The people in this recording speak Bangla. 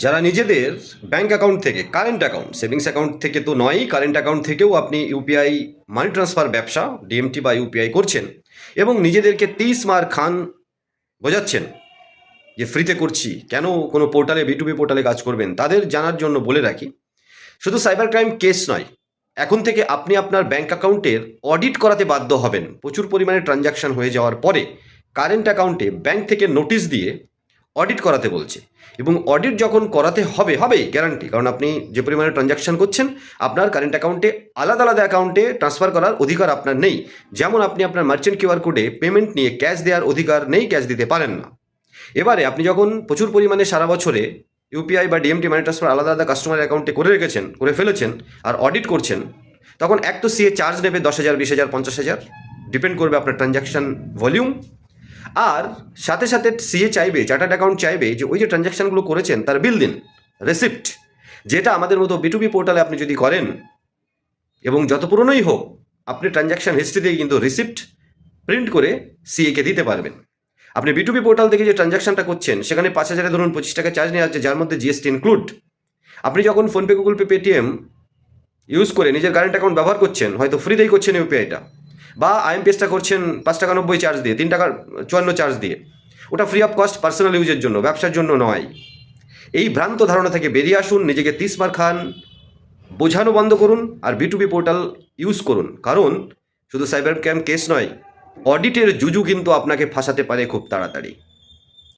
যারা নিজেদের ব্যাঙ্ক অ্যাকাউন্ট থেকে কারেন্ট অ্যাকাউন্ট সেভিংস অ্যাকাউন্ট থেকে তো নয়, কারেন্ট অ্যাকাউন্ট থেকেও আপনি ইউপিআই মানি ট্রান্সফার ব্যবসা ডিএমটি বা ইউপিআই করছেন এবং নিজেদেরকে 30 মার খান বোঝাচ্ছেন যে ফ্রিতে করছি, কেন কোনো পোর্টালে বিটুবি পোর্টালে কাজ করবেন, তাদের জানার জন্য বলে রাখি শুধু সাইবার ক্রাইম কেস নয়, এখন থেকে আপনি আপনার ব্যাঙ্ক অ্যাকাউন্টের অডিট করাতে বাধ্য হবেন। প্রচুর পরিমাণে ট্রানজ্যাকশন হয়ে যাওয়ার পরে কারেন্ট অ্যাকাউন্টে ব্যাঙ্ক থেকে নোটিশ দিয়ে অডিট করাতে বলছে এবং অডিট যখন করাতে হবেই গ্যারান্টি, কারণ আপনি যে পরিমাণে ট্রানজ্যাকশন করছেন আপনার কারেন্ট অ্যাকাউন্টে আলাদা আলাদা অ্যাকাউন্টে ট্রান্সফার করার অধিকার আপনার নেই। যেমন আপনি আপনার মার্চেন্ট কিউআর কোডে পেমেন্ট নিয়ে ক্যাশ দেওয়ার অধিকার নেই, ক্যাশ দিতে পারেন না। এবারে আপনি যখন প্রচুর পরিমাণে সারা বছরে ইউপিআই বা ডিএমটি মানি ট্রান্সফার আলাদা আলাদা কাস্টমার অ্যাকাউন্টে করে ফেলেছেন আর অডিট করছেন, তখন এক তো সিএ চার্জ নেবে 10,000, 20,000, 50,000, ডিপেন্ড করবে আপনার ট্রানজ্যাকশন ভলিউম। আর সাথে সাথে সিএ চাইবে, চার্টার্ড অ্যাকাউন্ট চাইবে যে ওই যে ট্রানজ্যাকশনগুলো করেছেন তার বিল দিন, রেসিপ্ট, যেটা আমাদের মতো বিটুবি পোর্টালে আপনি যদি করেন এবং যত পুরনোই হোক আপনি ট্রানজ্যাকশন হিস্ট্রি দিয়ে কিন্তু রিসিপ্ট প্রিন্ট করে সিএকে দিতে পারবেন। আপনি বিটুবি পোর্টাল থেকে যে ট্রানজ্যাকশনটা করছেন সেখানে 5,000 ধরুন 25 টাকা চার্জ নেওয়া হচ্ছে, যার মধ্যে জিএসটি ইনক্লুড। আপনি যখন PhonePe, Google pay, Paytm use করে নিজের কারেন্ট অ্যাকাউন্ট ব্যবহার করছেন, হয়তো ফ্রিতেই করছেন ইউপিআইটা, বা আইএমপিএসটা করছেন 5 টাকা 90 চার্জ দিয়ে, 3 টাকা 54 চার্জ দিয়ে, ওটা ফ্রি অফ কস্ট পার্সোনাল ইউজের জন্য, ব্যবসার জন্য নয়। এই ভ্রান্ত ধারণা থেকে বেরিয়ে আসুন, নিজেকে 30 মার খান বোঝানো বন্ধ করুন আর বিটুবি পোর্টাল ইউজ করুন। কারণ শুধু সাইবার ক্রাইম কেস নয়, অডিটের জুজু কিন্তু আপনাকে ফাঁসাতে পারে খুব তাড়াতাড়ি।